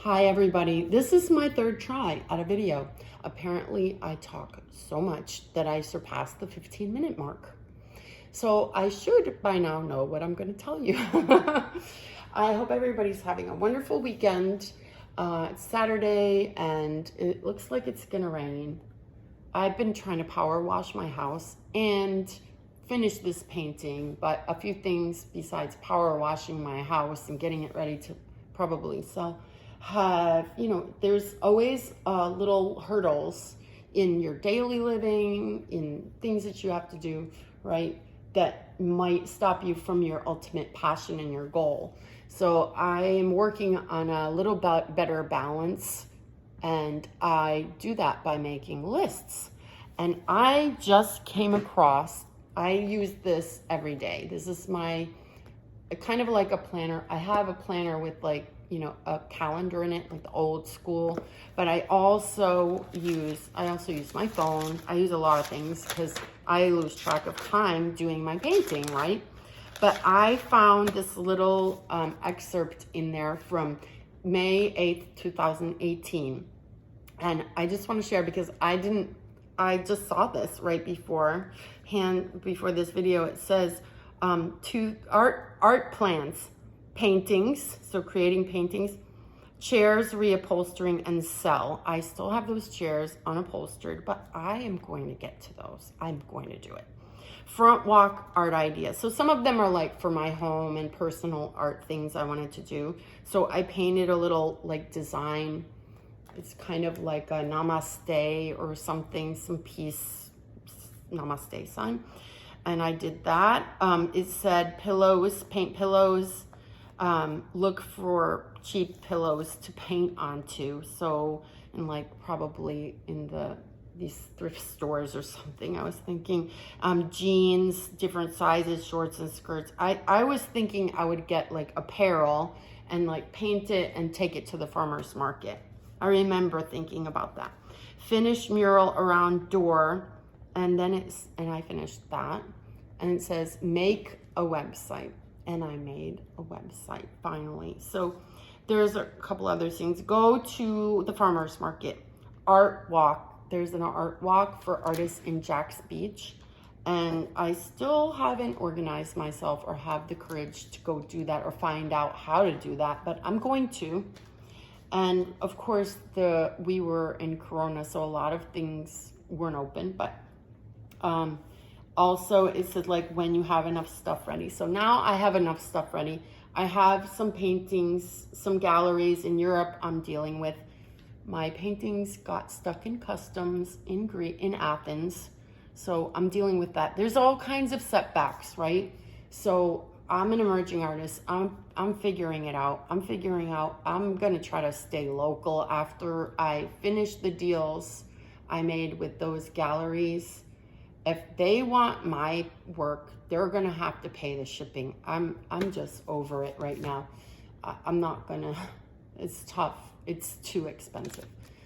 Hi everybody, this is my third try at a video. Apparently I talk so much that I surpassed the 15-minute mark. So I should by now know what I'm going to tell you. I hope everybody's having a wonderful weekend. It's Saturday and it looks like it's going to rain. I've been trying to power wash my house and finish this painting, but a few things besides power washing my house and getting it ready to probably sell there's always little hurdles in your daily living, in things that you have to do, right, that might stop you from your ultimate passion and your goal. So I am working on a little bit better balance, and I do that by making lists. And I just came across, I use this every day. This is my kind of like a planner. I have a planner with a calendar in it, like the old school, but I also use my phone. I use a lot of things because I lose track of time doing my painting, right? But I found this little excerpt in there from May 8th, 2018. And I just want to share because I just saw this right before this video. It says, to art plans, paintings, so creating paintings, chairs, reupholstering, and sell. I still have those chairs unupholstered, but I am going to get to those. I'm going to do it. Front walk art ideas. So some of them are like for my home and personal art things I wanted to do. So I painted a little like design. It's kind of like a namaste or something, some peace namaste sign. And I did that. It said pillows, paint pillows. Look for cheap pillows to paint onto. So, and like probably in these thrift stores or something, I was thinking, jeans, different sizes, shorts and skirts. I was thinking I would get like apparel and like paint it and take it to the farmer's market. I remember thinking about that. Finish mural around door. And then I finished that. And it says, make a website. And I made a website finally. So there's a couple other things. Go to the farmer's market. Art walk. There's an art walk for artists in Jack's Beach. And I still haven't organized myself or have the courage to go do that or find out how to do that. But I'm going to. And of course, we were in Corona, so a lot of things weren't open. But also, it said like when you have enough stuff ready. So now I have enough stuff ready. I have some paintings, some galleries in Europe I'm dealing with. My paintings got stuck in customs in Athens. So I'm dealing with that. There's all kinds of setbacks, right? So I'm an emerging artist. I'm figuring it out. I'm gonna try to stay local after I finish the deals I made with those galleries. If they want my work, they're gonna have to pay the shipping. I'm just over it right now. I'm not gonna, it's tough. It's too expensive.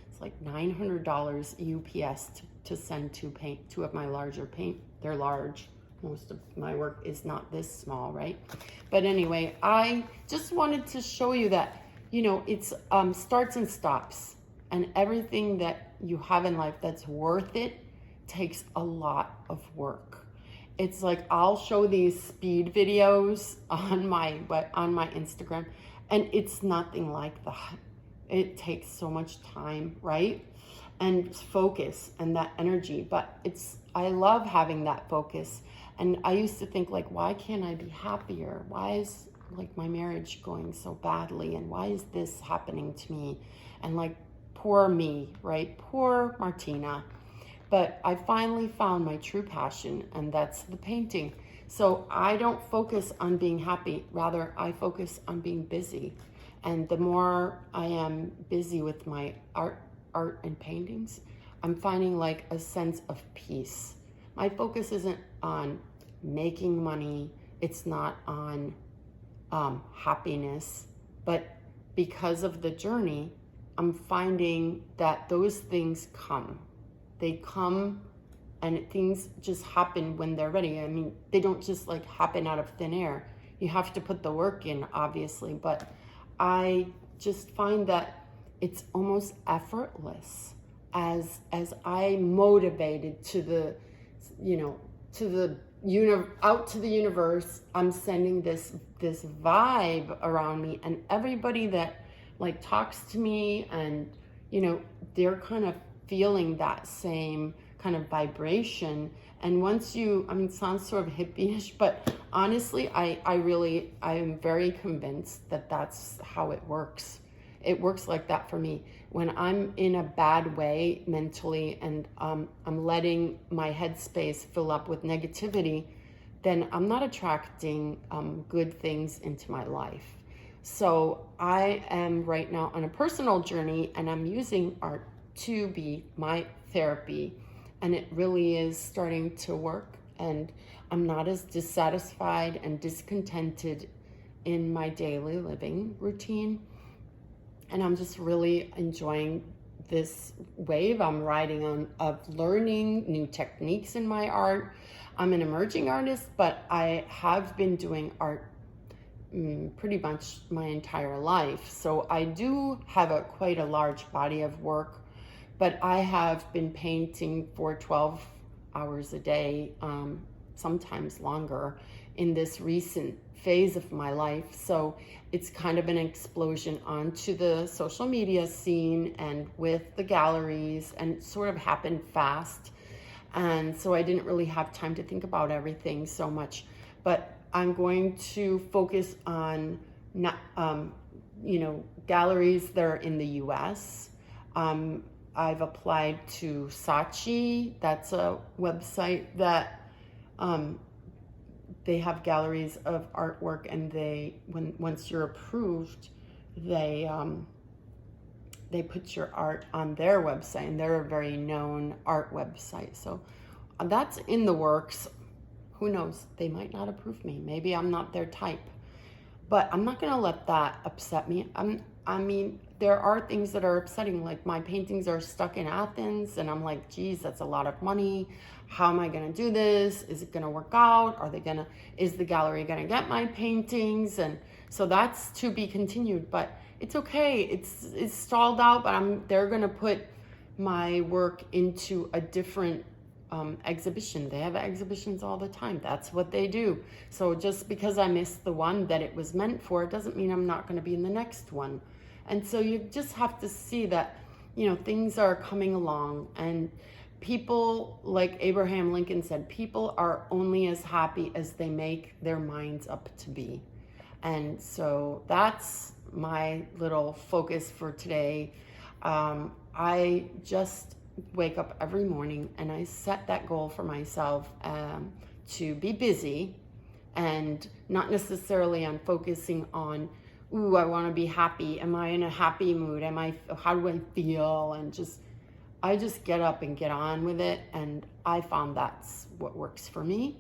It's like $900 UPS to send two of my larger paint. They're large. Most of my work is not this small, right? But anyway, I just wanted to show you that, it's starts and stops, and everything that you have in life that's worth it takes a lot of work. It's like I'll show these speed videos on my Instagram, and it's nothing like that. It takes so much time, right? And focus and that energy, but I love having that focus. And I used to think like, why can't I be happier? Why is like my marriage going so badly? And why is this happening to me? And like, poor me, right? Poor Martina. But I finally found my true passion, and that's the painting. So I don't focus on being happy. Rather, I focus on being busy. And the more I am busy with my art and paintings, I'm finding like a sense of peace. My focus isn't on making money. It's not on happiness. But because of the journey, I'm finding that those things come. They come and things just happen when they're ready. I mean, they don't just like happen out of thin air. You have to put the work in, obviously. But I just find that it's almost effortless as I motivated to the, to the out to the universe. I'm sending this vibe around me, and everybody that like talks to me, and they're kind of feeling that same kind of vibration. And once it sounds sort of hippie-ish, but honestly, I am very convinced that that's how it works. It works like that for me. When I'm in a bad way mentally, and I'm letting my headspace fill up with negativity, then I'm not attracting good things into my life. So I am right now on a personal journey, and I'm using art to be my therapy. And it really is starting to work. And I'm not as dissatisfied and discontented in my daily living routine. And I'm just really enjoying this wave I'm riding on of learning new techniques in my art. I'm an emerging artist, but I have been doing art pretty much my entire life. So I do have quite a large body of work, but I have been painting for 12 hours a day, sometimes longer, in this recent phase of my life. So it's kind of an explosion onto the social media scene and with the galleries, and it sort of happened fast. And so I didn't really have time to think about everything so much. But I'm going to focus on galleries that are in the US. I've applied to Saatchi. That's a website that they have galleries of artwork, and once you're approved, they put your art on their website, and they're a very known art website. So that's in the works. Who knows? They might not approve me. Maybe I'm not their type. But I'm not going to let that upset me. There are things that are upsetting. Like, my paintings are stuck in Athens, and I'm like, geez, that's a lot of money. How am I going to do this? Is it going to work out? Is the gallery going to get my paintings? And so that's to be continued. But it's okay. It's stalled out, but they're going to put my work into a different exhibition. They have exhibitions all the time. That's what they do. So just because I missed the one that it was meant for, it doesn't mean I'm not going to be in the next one. And so you just have to see that, things are coming along, and people, like Abraham Lincoln said, people are only as happy as they make their minds up to be. And so that's my little focus for today. I just wake up every morning, and I set that goal for myself to be busy, and not necessarily on focusing on, ooh, I want to be happy. Am I in a happy mood? How do I feel? And I just get up and get on with it. And I found that's what works for me.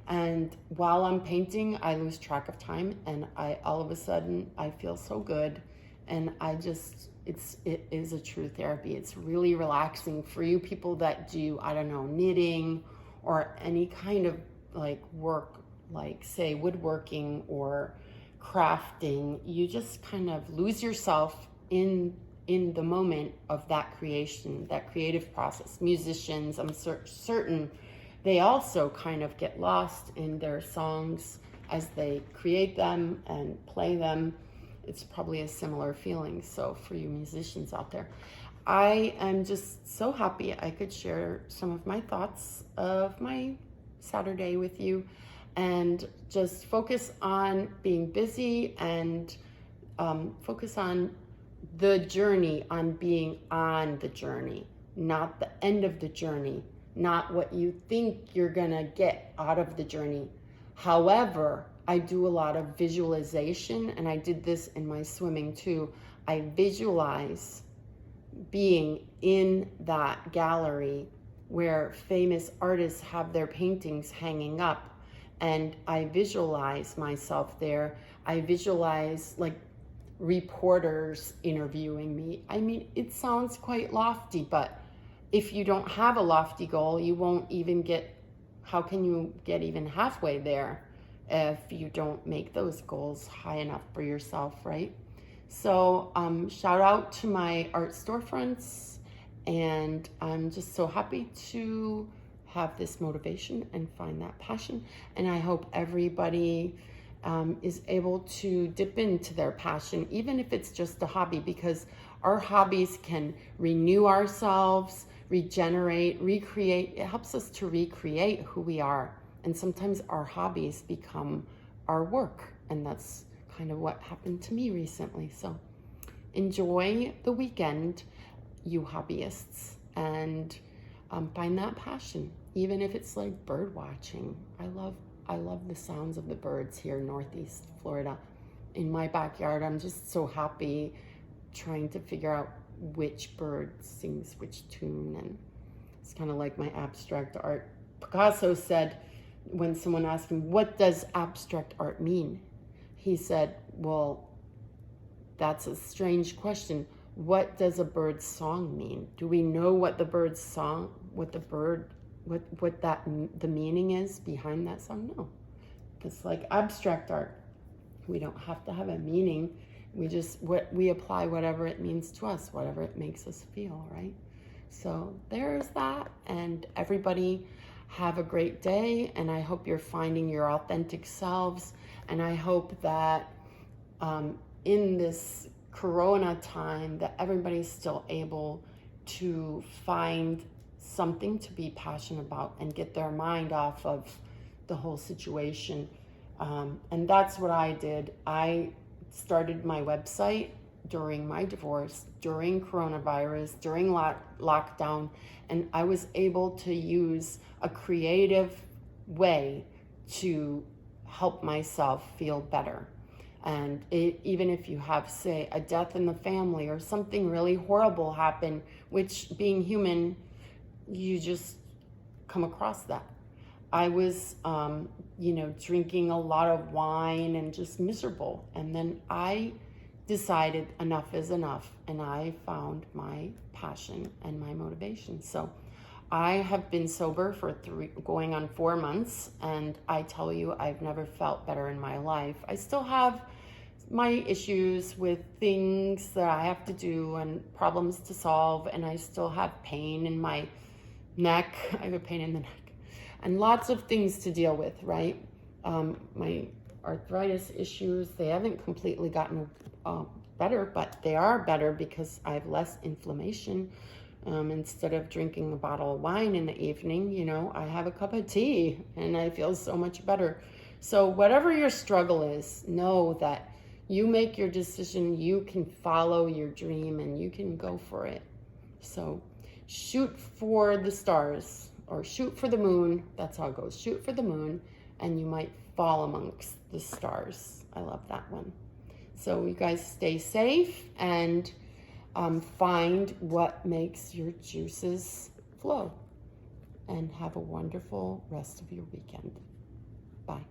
And while I'm painting, I lose track of time, and all of a sudden I feel so good. And it is a true therapy. It's really relaxing for you people that do, knitting or any kind of like work, like say woodworking or crafting. You just kind of lose yourself in the moment of that creation, that creative process. Musicians, I'm certain they also kind of get lost in their songs as they create them and play them. It's probably a similar feeling. So for you musicians out there, I am just so happy I could share some of my thoughts of my Saturday with you, and just focus on being busy, and focus on the journey, on being on the journey, not the end of the journey, not what you think you're gonna get out of the journey. However, I do a lot of visualization, and I did this in my swimming too. I visualize being in that gallery where famous artists have their paintings hanging up, and I visualize myself there. I visualize like reporters interviewing me. It sounds quite lofty, but if you don't have a lofty goal, you won't even how can you get even halfway there if you don't make those goals high enough for yourself, right? So shout out to my art storefronts, and I'm just so happy to have this motivation and find that passion. And I hope everybody is able to dip into their passion, even if it's just a hobby, because our hobbies can renew ourselves, regenerate, recreate. It helps us to recreate who we are. And sometimes our hobbies become our work. And that's kind of what happened to me recently. So enjoy the weekend, you hobbyists, and find that passion, even if it's like bird watching. I love the sounds of the birds here in Northeast Florida. In my backyard, I'm just so happy trying to figure out which bird sings which tune, and it's kind of like my abstract art. Picasso said, when someone asked him, what does abstract art mean? He said, well, that's a strange question. What does a bird's song mean? Do we know what the bird's song, what the meaning is behind that song? No. It's like abstract art. We don't have to have a meaning. We apply whatever it means to us, whatever it makes us feel, right? So there's that, and everybody have a great day, and I hope you're finding your authentic selves, and I hope that in this Corona time that everybody's still able to find something to be passionate about and get their mind off of the whole situation. And that's what I did. I started my website during my divorce, during coronavirus, during lockdown, and I was able to use a creative way to help myself feel better. And even if you have, say, a death in the family or something really horrible happen, which being human, you just come across that. I was, drinking a lot of wine and just miserable. And then I decided enough is enough. And I found my passion and my motivation. So I have been sober for going on 4 months. And I tell you, I've never felt better in my life. I still have my issues with things that I have to do and problems to solve. And I still have pain in my neck. I have a pain in the neck. And lots of things to deal with, right? My arthritis issues, they haven't completely gotten better, but they are better because I have less inflammation. Instead of drinking a bottle of wine in the evening, I have a cup of tea and I feel so much better. So whatever your struggle is, know that you make your decision, you can follow your dream, and you can go for it. So shoot for the stars. Or shoot for the moon. That's how it goes. Shoot for the moon, and you might fall amongst the stars. I love that one. So you guys stay safe and find what makes your juices flow. And have a wonderful rest of your weekend. Bye.